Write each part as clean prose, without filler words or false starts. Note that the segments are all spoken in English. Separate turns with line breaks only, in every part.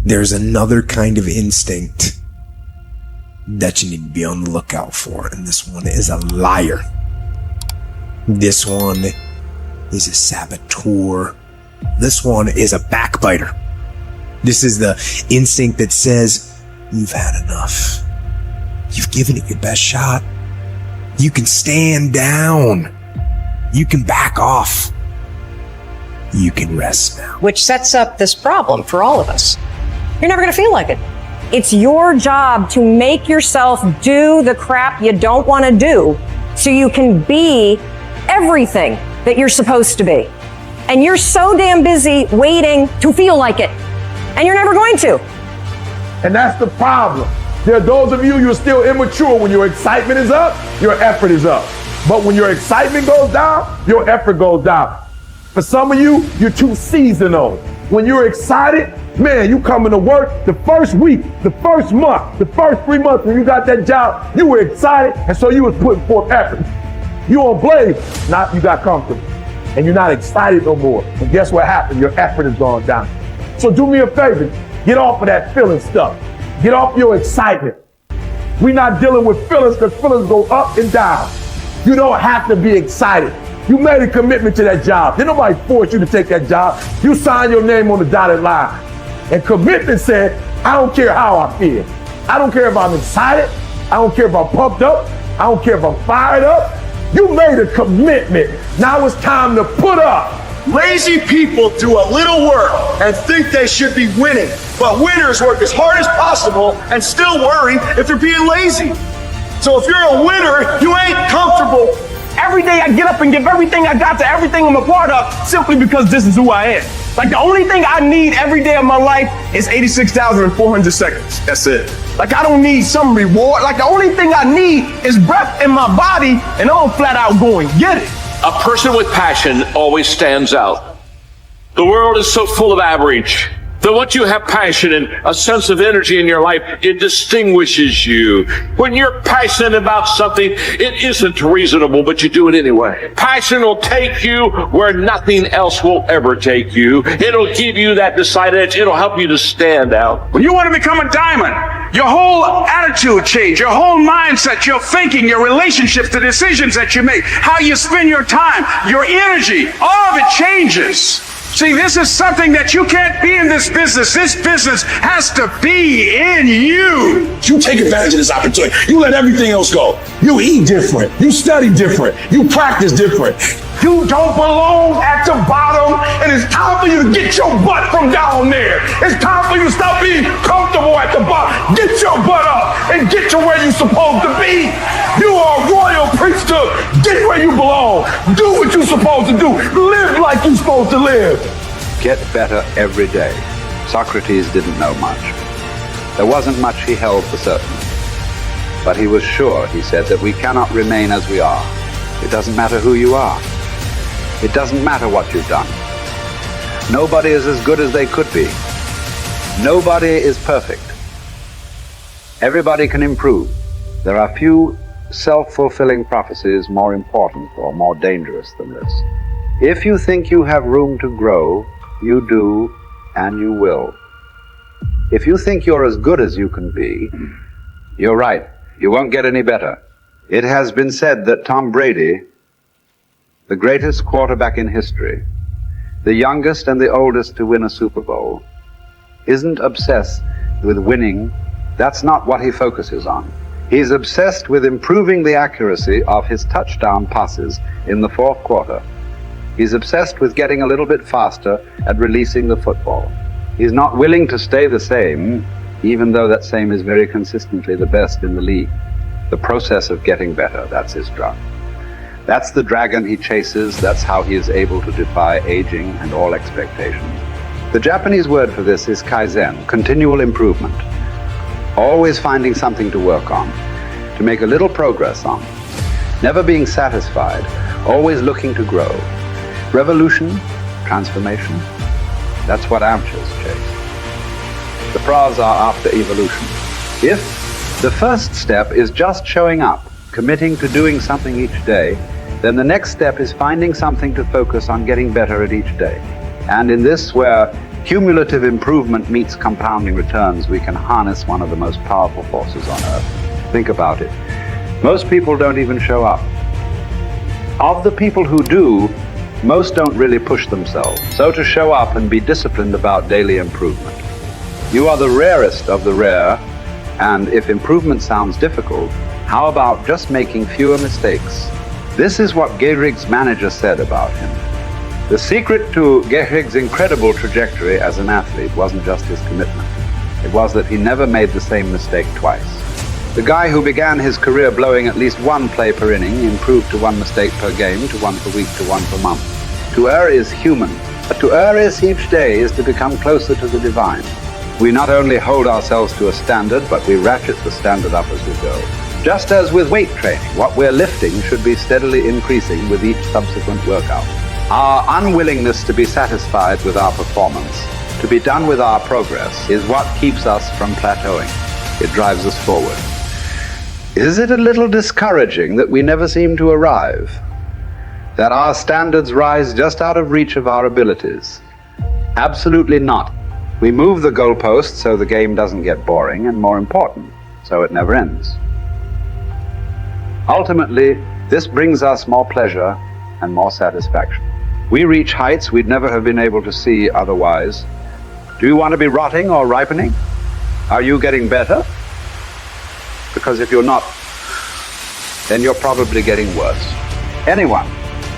there's another kind of instinct that you need to be on the lookout for, and this one is a liar. This one is a saboteur. This one is a backbiter. This is the instinct that says, you've had enough. You've given it your best shot. You can stand down. You can back off. You can rest now.
Which sets up this problem for all of us. You're never going to feel like it. It's your job to make yourself do the crap you don't want to do so you can be everything that you're supposed to be. And you're so damn busy waiting to feel like it. And you're never going to.
And that's the problem. There are those of you, you're still immature. When your excitement is up, your effort is up. But when your excitement goes down, your effort goes down. For some of you, you're too seasonal. When you're excited, man, you coming to work the first week, the first month, the first 3 months when you got that job, you were excited, and so you was putting forth effort. You on blaze, now you got comfortable, and you're not excited no more. And guess what happened? Your effort has gone down. So do me a favor, get off of that feeling stuff. Get off your excitement. We're not dealing with feelings because feelings go up and down. You don't have to be excited. You made a commitment to that job. Did nobody force you to take that job? You signed your name on the dotted line. And commitment said, I don't care how I feel. I don't care if I'm excited. I don't care if I'm pumped up. I don't care if I'm fired up. You made a commitment. Now it's time to put up.
Lazy people do a little work and think they should be winning. But winners work as hard as possible and still worry if they're being lazy. So if you're a winner, you ain't comfortable.
Every day I get up and give everything I got to everything I'm a part of simply because this is who I am. Like the only thing I need every day of my life is 86,400 seconds. That's it. Like I don't need some reward. Like the only thing I need is breath in my body and I'm flat out going, get it.
A person with passion always stands out. The world is so full of average that once you have passion and a sense of energy in your life, it distinguishes you. When you're passionate about something, it isn't reasonable, but you do it anyway. Passion will take you where nothing else will ever take you. It'll give you that decided edge. It'll help you to stand out.
When you want to become a diamond, your whole attitude change, your whole mindset, your thinking, your relationships, the decisions that you make, how you spend your time, your energy, all of it changes. See, this is something that you can't be in this business. This business has to be in you.
You take advantage of this opportunity. You let everything else go. You eat different. You study different. You practice different.
You don't belong at the bottom, and it's time for you to get your butt from down there. It's time for you to stop being comfortable at the bottom. Get your butt up and get to where you're supposed to be. You are a royal priesthood. Get where you belong. Do what you're supposed to do. Live like you're supposed to live.
Get better every day. Socrates didn't know much. There wasn't much he held for certain. But he was sure, he said, that we cannot remain as we are. It doesn't matter who you are. It doesn't matter what you've done. Nobody is as good as they could be. Nobody is perfect. Everybody can improve. There are few self-fulfilling prophecies more important or more dangerous than this. If you think you have room to grow, you do, and you will. If you think you're as good as you can be, you're right. You won't get any better. It has been said that Tom Brady, the greatest quarterback in history, the youngest and the oldest to win a Super Bowl, isn't obsessed with winning. That's not what he focuses on. He's obsessed with improving the accuracy of his touchdown passes in the fourth quarter. He's obsessed with getting a little bit faster at releasing the football. He's not willing to stay the same, even though that same is very consistently the best in the league. The process of getting better, that's his drug. That's the dragon he chases. That's how he is able to defy aging and all expectations. The Japanese word for this is kaizen, continual improvement. Always finding something to work on, to make a little progress on. Never being satisfied, always looking to grow. Revolution, transformation, that's what amateurs chase. The pros are after evolution. If the first step is just showing up, committing to doing something each day, then the next step is finding something to focus on getting better at each day. And in this, where cumulative improvement meets compounding returns, we can harness one of the most powerful forces on earth. Think about it. Most people don't even show up. Of the people who do, most don't really push themselves. So to show up and be disciplined about daily improvement. You are the rarest of the rare, and if improvement sounds difficult, how about just making fewer mistakes? This is what Gehrig's manager said about him. The secret to Gehrig's incredible trajectory as an athlete wasn't just his commitment. It was that he never made the same mistake twice. The guy who began his career blowing at least one play per inning improved to one mistake per game, to one per week, to one per month. To err is human, but to err is each day is to become closer to the divine. We not only hold ourselves to a standard, but we ratchet the standard up as we go. Just as with weight training, what we're lifting should be steadily increasing with each subsequent workout. Our unwillingness to be satisfied with our performance, to be done with our progress, is what keeps us from plateauing. It drives us forward. Is it a little discouraging that we never seem to arrive? That our standards rise just out of reach of our abilities? Absolutely not. We move the goalpost so the game doesn't get boring, and more important, so it never ends. Ultimately, this brings us more pleasure and more satisfaction. We reach heights we'd never have been able to see otherwise. Do you want to be rotting or ripening? Are you getting better? Because if you're not, then you're probably getting worse. Anyone,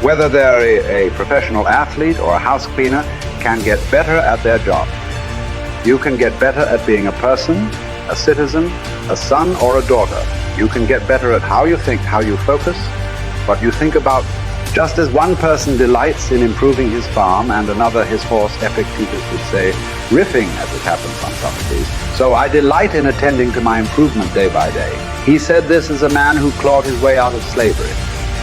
whether they're a professional athlete or a house cleaner, can get better at their job. You can get better at being a person, a citizen, a son or a daughter. You can get better at how you think, how you focus, what you think about. Just as one person delights in improving his farm and another his horse, Epictetus would say, riffing as it happens on Socrates, so I delight in attending to my improvement day by day. He said this as a man who clawed his way out of slavery.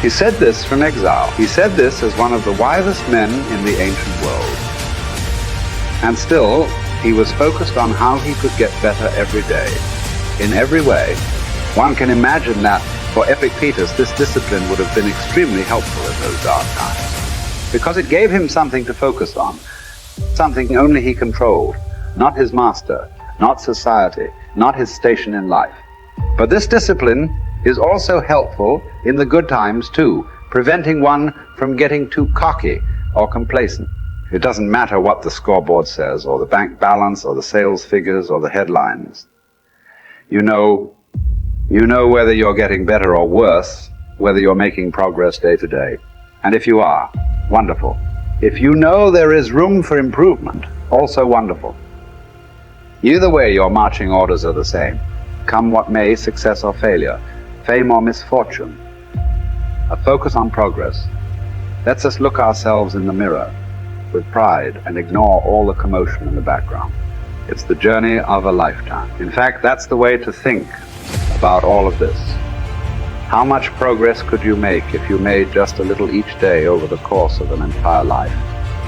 He said this from exile. He said this as one of the wisest men in the ancient world. And still, he was focused on how he could get better every day. In every way, one can imagine that for Epictetus, this discipline would have been extremely helpful in those dark times, because it gave him something to focus on, something only he controlled, not his master, not society, not his station in life. But this discipline is also helpful in the good times too, preventing one from getting too cocky or complacent. It doesn't matter what the scoreboard says, or the bank balance, or the sales figures, or the headlines. You know whether you're getting better or worse, whether you're making progress day to day. And if you are, wonderful. If you know there is room for improvement, also wonderful. Either way, your marching orders are the same. Come what may, success or failure, fame or misfortune. A focus on progress lets us look ourselves in the mirror with pride and ignore all the commotion in the background. It's the journey of a lifetime. In fact, that's the way to think about all of this. How much progress could you make if you made just a little each day over the course of an entire life?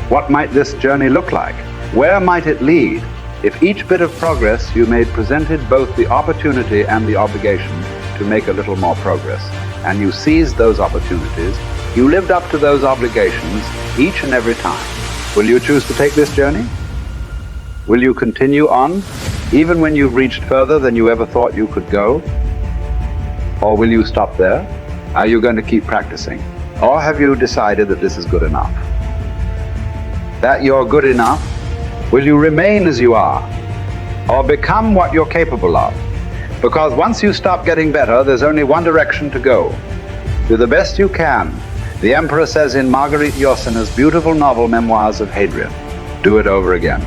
What might this journey look like? Where might it lead if each bit of progress you made presented both the opportunity and the obligation to make a little more progress, and you seized those opportunities, you lived up to those obligations each and every time? Will you choose to take this journey? Will you continue on, even when you've reached further than you ever thought you could go? Or will you stop there? Are you going to keep practicing? Or have you decided that this is good enough? That you're good enough? Will you remain as you are? Or become what you're capable of? Because once you stop getting better, there's only one direction to go. Do the best you can. The Emperor says in Marguerite Yourcenar's beautiful novel Memoirs of Hadrian, do it over again.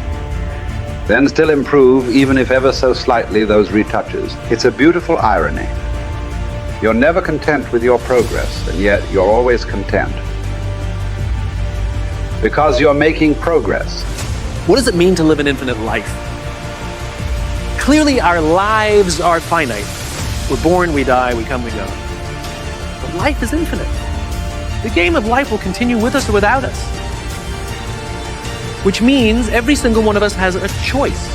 Then still improve, even if ever so slightly, those retouches. It's a beautiful irony. You're never content with your progress, and yet you're always content. Because you're making progress.
What does it mean to live an infinite life? Clearly, our lives are finite. We're born, we die, we come, we go. But life is infinite. The game of life will continue with us or without us. Which means every single one of us has a choice.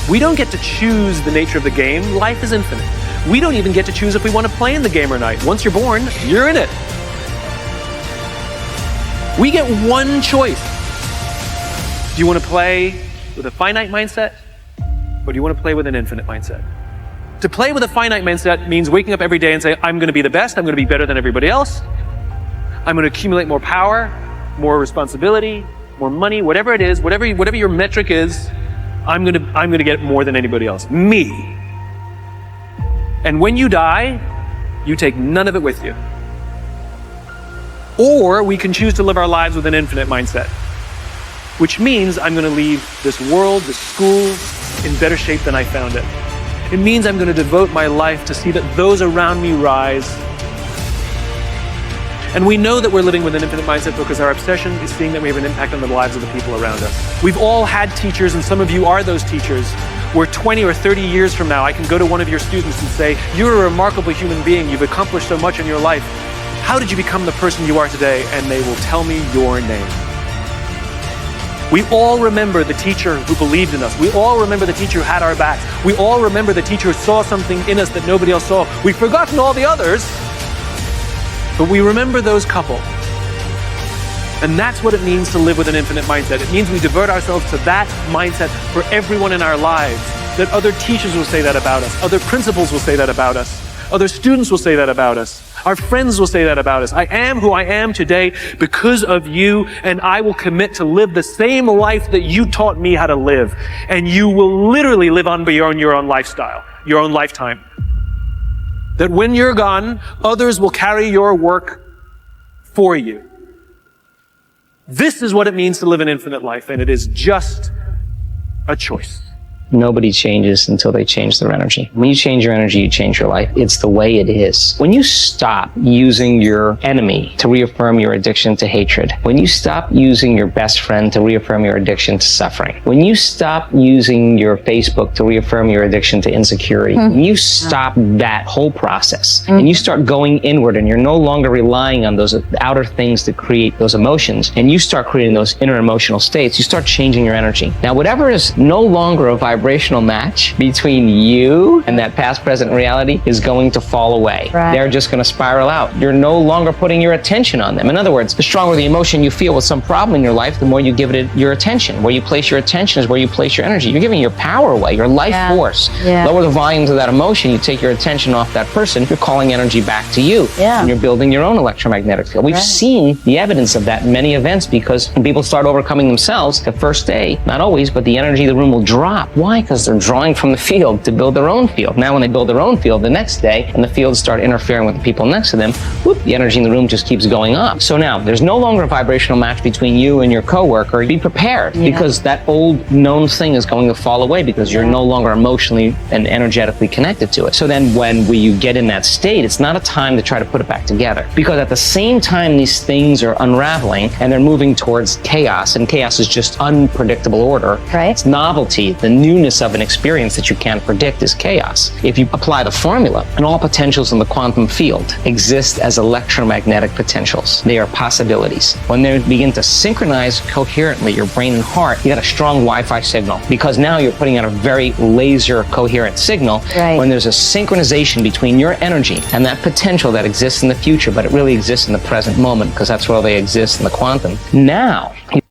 We don't get to choose the nature of the game. Life is infinite. We don't even get to choose if we want to play in the game or not. Once you're born, you're in it. We get one choice. Do you want to play with a finite mindset, or do you want to play with an infinite mindset? To play with a finite mindset means waking up every day and say, I'm going to be the best, I'm going to be better than everybody else, I'm going to accumulate more power, more responsibility, more money, whatever it is, whatever your metric is, I'm going to get more than anybody else. Me. And when you die, you take none of it with you. Or we can choose to live our lives with an infinite mindset, which means I'm going to leave this world, this school, in better shape than I found it. It means I'm going to devote my life to see that those around me rise. And we know that we're living with an infinite mindset because our obsession is seeing that we have an impact on the lives of the people around us. We've all had teachers, and some of you are those teachers, where 20 or 30 years from now, I can go to one of your students and say, you're a remarkable human being, you've accomplished so much in your life. How did you become the person you are today? And they will tell me your name. We all remember the teacher who believed in us. We all remember the teacher who had our backs. We all remember the teacher who saw something in us that nobody else saw. We've forgotten all the others, but we remember those couple. And that's what it means to live with an infinite mindset. It means we divert ourselves to that mindset for everyone in our lives. That other teachers will say that about us. Other principals will say that about us. Other students will say that about us. Our friends will say that about us. I am who I am today because of you, and I will commit to live the same life that you taught me how to live. And you will literally live on beyond your own lifestyle, your own lifetime. That when you're gone, others will carry your work for you. This is what it means to live an infinite life, and it is just a choice.
Nobody changes until they change their energy. When you change your energy, you change your life. It's the way it is. When you stop using your enemy to reaffirm your addiction to hatred, when you stop using your best friend to reaffirm your addiction to suffering, when you stop using your Facebook to reaffirm your addiction to insecurity, when you stop that whole process and you start going inward and you're no longer relying on those outer things to create those emotions, and you start creating those inner emotional states, you start changing your energy. Now, whatever is no longer a vibrational match between you and that past, present reality is going to fall away.
Right.
They're just going to spiral out. You're no longer putting your attention on them. In other words, the stronger the emotion you feel with some problem in your life, the more you give it your attention. Where you place your attention is where you place your energy. You're giving your power away, your life force. Lower the volumes of that emotion, you take your attention off that person, you're calling energy back to you. And you're building your own electromagnetic field. We've seen the evidence of that in many events, because when people start overcoming themselves, the first day, not always, but the energy of the room will drop. Why? Because they're drawing from the field to build their own field. Now when they build their own field the next day and the fields start interfering with the people next to them, whoop, the energy in the room just keeps going up. So now there's no longer a vibrational match between you and your coworker. Be prepared, because that old known thing is going to fall away because you're no longer emotionally and energetically connected to it. So then when you get in that state, it's not a time to try to put it back together, because at the same time these things are unraveling and they're moving towards chaos, and chaos is just unpredictable order. It's novelty, the newness of an experience that you can't predict is chaos. If you apply the formula, and all potentials in the quantum field exist as electromagnetic potentials. They are possibilities. When they begin to synchronize coherently, your brain and heart, you got a strong Wi-Fi signal, because now you're putting out a very laser coherent signal. When there's a synchronization between your energy and that potential that exists in the future, but it really exists in the present moment, because that's where they exist in the quantum. Now,